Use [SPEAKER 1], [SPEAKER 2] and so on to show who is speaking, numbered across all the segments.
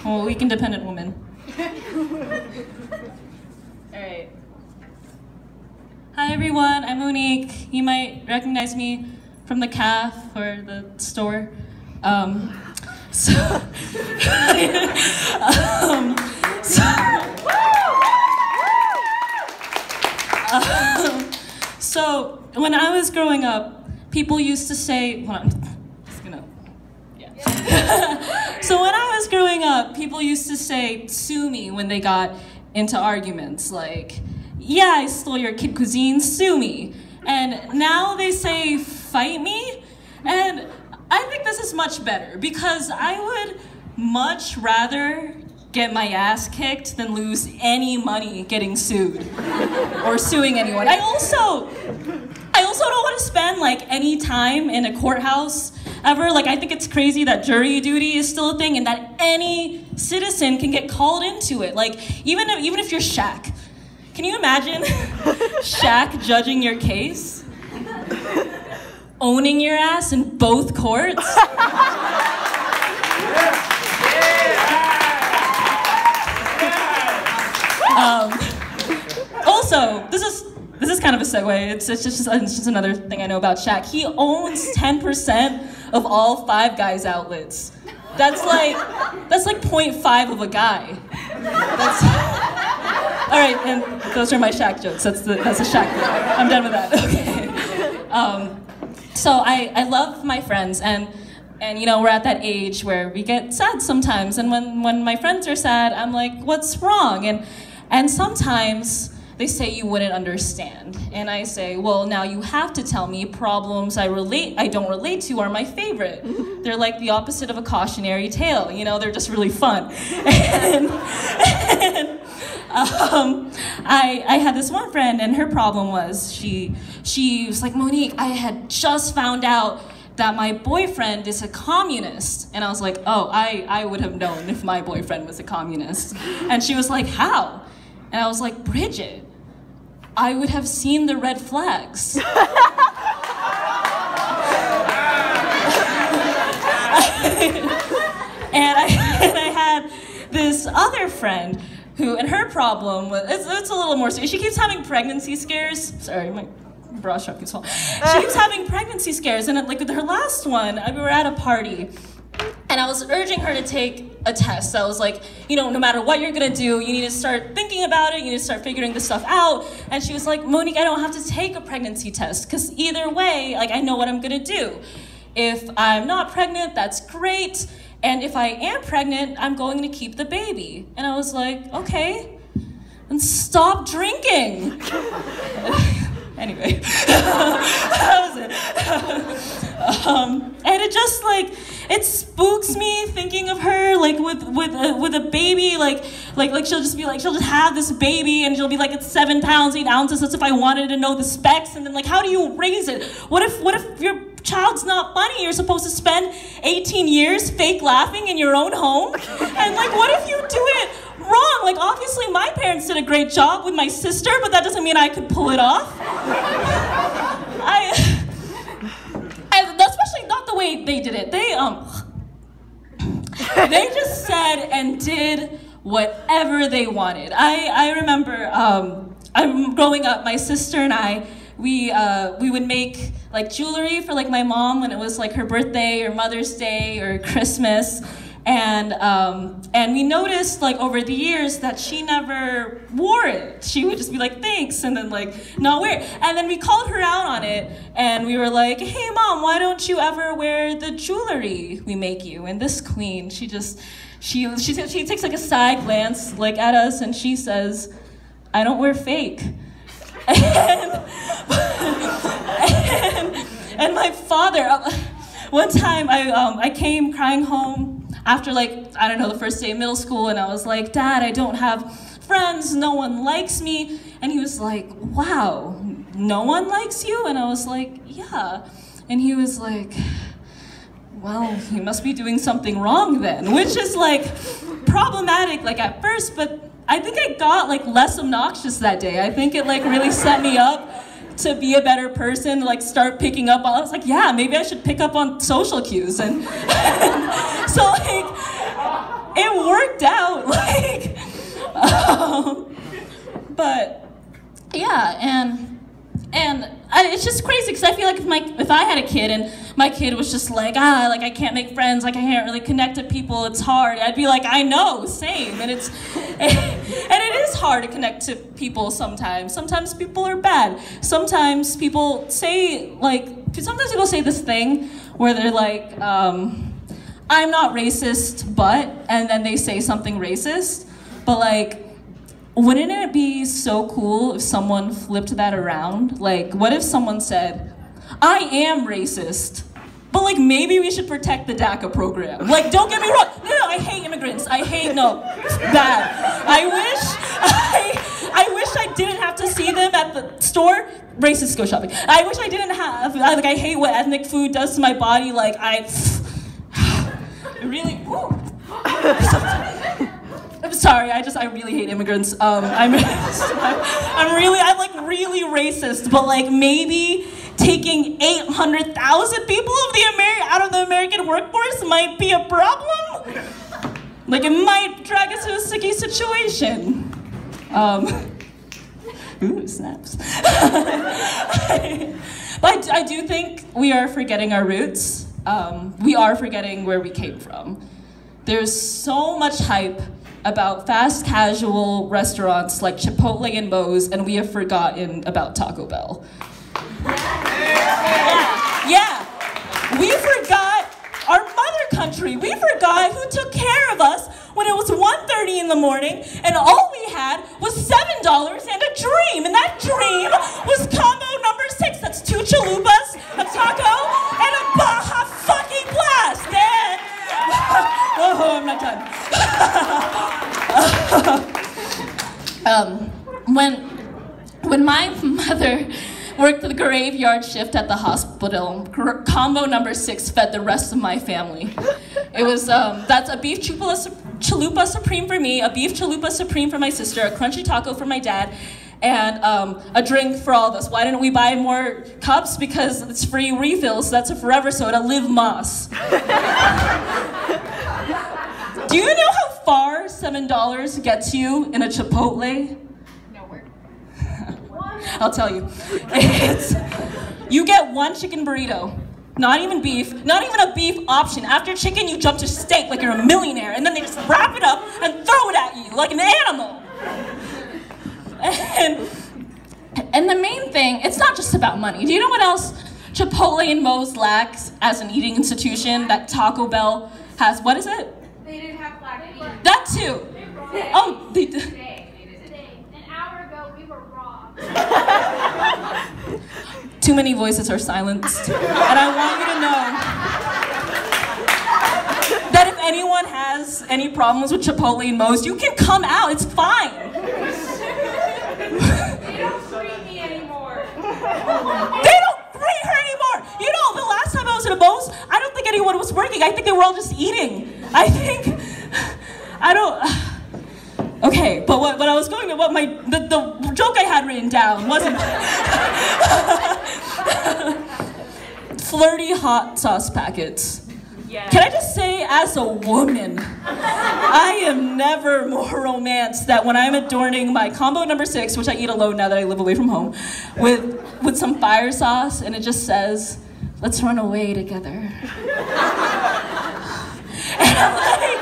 [SPEAKER 1] I'm a weak, independent woman. All right. Hi everyone, I'm Monique. You might recognize me from the caf or the store. So when I was growing up, people used to say, hold on, just gonna, yeah. So when I was growing up, people used to say, sue me when they got into arguments, like, yeah, I stole your kid cuisine, sue me. And now they say, fight me? And I think this is much better because I would much rather get my ass kicked than lose any money getting sued or suing anyone. I also don't want to spend like any time in a courthouse ever. Like I think it's crazy that jury duty is still a thing and that any citizen can get called into it. Like even if you're Shaq. Can you imagine Shaq judging your case? Owning your ass in both courts? Also, this is kind of a segue. It's just another thing I know about Shaq. He owns 10% of all Five Guys outlets. That's like 0.5 of a guy. All right, and those are my Shaq jokes. That's a Shaq joke. I'm done with that. Okay. So I love my friends, and you know, we're at that age where we get sad sometimes, and when my friends are sad, I'm like, what's wrong? And sometimes they say you wouldn't understand, and I say, well, now you have to tell me problems I don't relate to are my favorite. They're like the opposite of a cautionary tale, you know, they're just really fun. I had this one friend, and her problem was she was like, Monique, I had just found out that my boyfriend is a communist. And I was like, oh, I would have known if my boyfriend was a communist. And she was like, how? And I was like, Bridget, I would have seen the red flags. And I had this other friend who, and her problem was, it's a little more serious. She keeps having pregnancy scares. Sorry, my bra strap keeps falling. She keeps having pregnancy scares, and like with her last one, we were at a party, and I was urging her to take a test. I was like, you know, no matter what you're gonna do, you need to start thinking about it, you need to start figuring this stuff out. And she was like, Monique, I don't have to take a pregnancy test, because either way, like, I know what I'm gonna do. If I'm not pregnant, that's great. And if I am pregnant, I'm going to keep the baby. And I was like, okay, then stop drinking. Anyway, that was it. And it just like, it spooks me thinking of her like with a baby, like she'll just have this baby and she'll be like, it's 7 pounds, 8 ounces. That's if I wanted to know the specs. And then like, how do you raise it? What if your child's not funny? You're supposed to spend 18 years fake laughing in your own home? And like, what if you do it wrong? Like, obviously my parents did a great job with my sister, but that doesn't mean I could pull it off. Especially not the way they did it. They just said and did whatever they wanted. I remember growing up, my sister and I, we would make like jewelry for like my mom when it was like her birthday or Mother's Day or Christmas. And we noticed like over the years that she never wore it. She would just be like, thanks, and then like, not wear it. And then we called her out on it, and we were like, hey mom, why don't you ever wear the jewelry we make you? And this queen, she takes like a side glance like at us, and she says, I don't wear fake. And my father, one time I came crying home after like, I don't know, the first day of middle school, and I was like, Dad, I don't have friends, no one likes me. And he was like, wow, no one likes you? And I was like, yeah. And he was like, well, you must be doing something wrong then, which is like problematic like at first, but I think I got like less obnoxious that day. I think it like really set me up to be a better person, like start picking up on, I was like, yeah, maybe I should pick up on social cues. And so like, it worked out, like, but yeah, and it's just crazy because I feel like if I had a kid and my kid was just like, like I can't make friends, like I can't really connect to people, it's hard. I'd be like, I know, same. And it is hard to connect to people sometimes. Sometimes people are bad. Sometimes people say this thing where they're like, I'm not racist, and then they say something racist. But like, wouldn't it be so cool if someone flipped that around? Like, what if someone said, I am racist, but like maybe we should protect the DACA program. Like, don't get me wrong. No, I hate immigrants. It's bad. I wish I didn't have to see them at the store. Racists go shopping. I wish I didn't have, I hate what ethnic food does to my body. Like, really, I'm sorry, I really hate immigrants. I'm really racist, but like maybe taking 800,000 people out of the American workforce might be a problem. Like, it might drag us to a sticky situation. Ooh, snaps. But I do think we are forgetting our roots. We are forgetting where we came from. There's so much hype about fast casual restaurants like Chipotle and Moe's, and we have forgotten about Taco Bell. Yeah. We forgot our mother country. We forgot who took care of us when it was 1:30 in the morning and all we had was $7 and a dream. And that dream was combo number 6. That's 2 chalupas, a taco, and a Baja fucking Blast. And oh, I'm not done. When my mother worked the graveyard shift at the hospital, combo number 6 fed the rest of my family. It was, that's a beef chalupa supreme for me, a beef chalupa supreme for my sister, a crunchy taco for my dad, and a drink for all of us. Why didn't we buy more cups? Because it's free refills, so that's a forever soda, Live Moss. Do you know how far $7 gets you in a Chipotle?
[SPEAKER 2] Nowhere.
[SPEAKER 1] I'll tell you. You get 1 chicken burrito, not even beef, not even a beef option. After chicken, you jump to steak like you're a millionaire, and then they just wrap it up and throw it at you like an animal. And the main thing, it's not just about money. Do you know what else Chipotle and Moe's lacks as an eating institution that Taco Bell has? What is it?
[SPEAKER 2] They didn't have black beans.
[SPEAKER 1] That too. Oh, they did.
[SPEAKER 2] Today. An hour ago, we were raw.
[SPEAKER 1] Too many voices are silenced. And I want you to know that if anyone has any problems with Chipotle and Moe's, you can come out. It's fine.
[SPEAKER 2] They don't treat me anymore.
[SPEAKER 1] They don't treat her anymore. You know, the last time I was at a Moe's, I don't think anyone was working. I think they were all just eating. Okay, but what I was going to, the joke I had written down wasn't flirty hot sauce packets. Yes. Can I just say, as a woman, I am never more romanced than when I'm adorning my combo number 6, which I eat alone now that I live away from home, with some fire sauce, and it just says, "Let's run away together." And I'm like,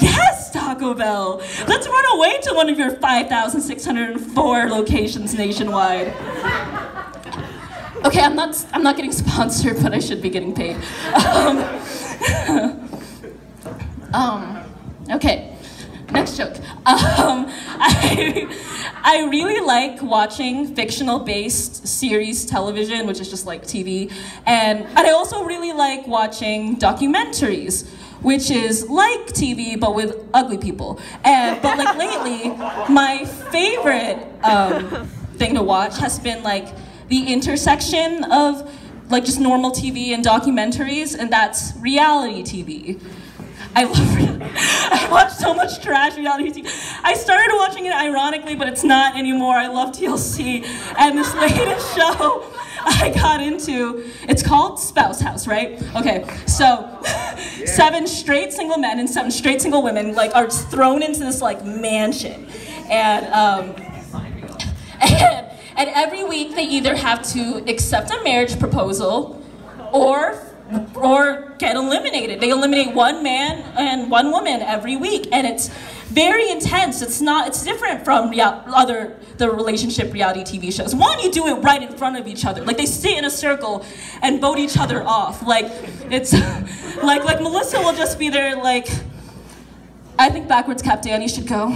[SPEAKER 1] yes, Taco Bell. Let's run away to one of your 5,604 locations nationwide. Okay, I'm not getting sponsored, but I should be getting paid. Okay, next joke. I really like watching fictional-based series television, which is just like TV, and I also really like watching documentaries, which is like TV but with ugly people. But like lately, my favorite thing to watch has been like the intersection of like just normal TV and documentaries, and that's reality TV. I watch so much trash reality TV. I started watching it ironically, but it's not anymore. I love TLC, and this latest show I got into, it's called Spouse House, right? Okay, so 7 straight single men and 7 straight single women like are thrown into this like mansion, and and every week they either have to accept a marriage proposal or get eliminated. They eliminate 1 man and 1 woman every week, and it's very intense. It's different from the relationship reality TV shows. One, you do it right in front of each other. Like they sit in a circle and vote each other off. Like it's like Melissa will just be there like, I think backwards Cap Danny should go.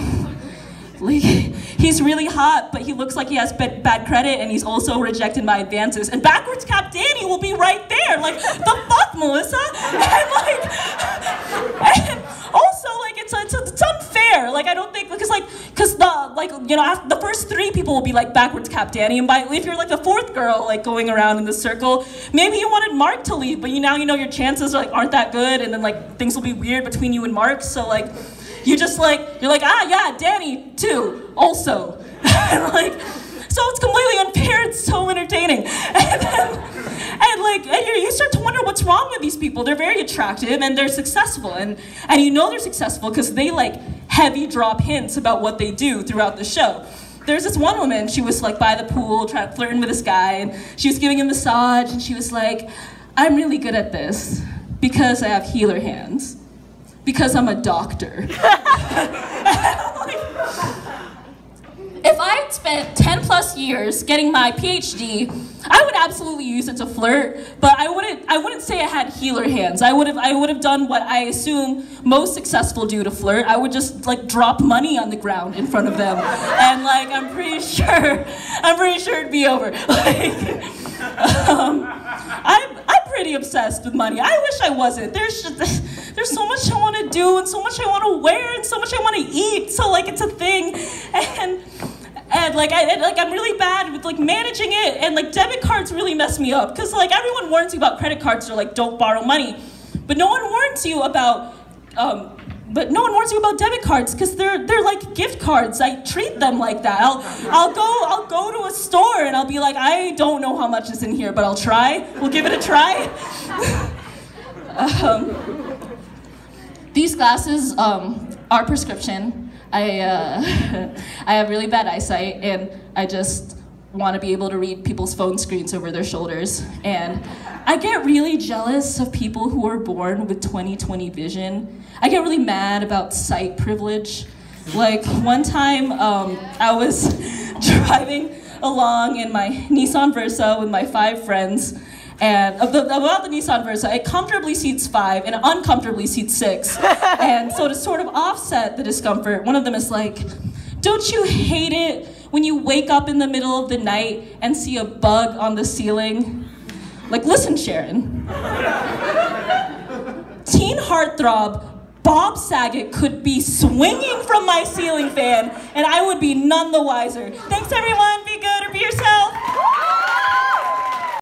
[SPEAKER 1] Like, he's really hot, but he looks like he has bad credit, and he's also rejected my advances. And backwards Cap Danny will be right there. Like, the fuck, Melissa? And also, like, it's unfair. Like, I don't think, because the first 3 people will be like backwards Cap Danny, and if you're like the 4th girl, like going around in the circle, maybe you wanted Mark to leave, but now you know your chances aren't that good, and then like things will be weird between you and Mark. So like, you're like, ah, yeah, Danny, too, also. Like, so it's completely unfair, it's so entertaining. And you start to wonder what's wrong with these people. They're very attractive, and they're successful, and you know they're successful because they, like, heavy drop hints about what they do throughout the show. There's this one woman, she was, like, by the pool, flirting with this guy, and she was giving him a massage, and she was like, I'm really good at this because I have healer hands. Because I'm a doctor. If I had spent 10 plus years getting my PhD, I would absolutely use it to flirt, but I wouldn't say I had healer hands. I would have done what I assume most successful do to flirt. I would just like drop money on the ground in front of them, and like I'm pretty sure it'd be over. Like, I'm pretty obsessed with money. I wish I wasn't. There's so much I want to do, and so much I want to wear, and so much I want to eat. So like it's a thing, and I'm really bad with like managing it, and like debit cards really mess me up because like everyone warns you about credit cards. They're like, don't borrow money, but no one warns you about debit cards because they're like gift cards. I treat them like that. I'll go to a store and I'll be like, I don't know how much is in here, but I'll try. We'll give it a try. These glasses are prescription. I have really bad eyesight, and I just want to be able to read people's phone screens over their shoulders. And I get really jealous of people who are born with 20/20 vision. I get really mad about sight privilege. Like one time I was driving along in my Nissan Versa with my 5 friends, and about the Nissan Versa, it comfortably seats 5 and it uncomfortably seats 6. And so to sort of offset the discomfort, one of them is like, don't you hate it when you wake up in the middle of the night and see a bug on the ceiling? Like, listen, Sharon. Teen heartthrob Bob Saget could be swinging from my ceiling fan, and I would be none the wiser. Thanks, everyone.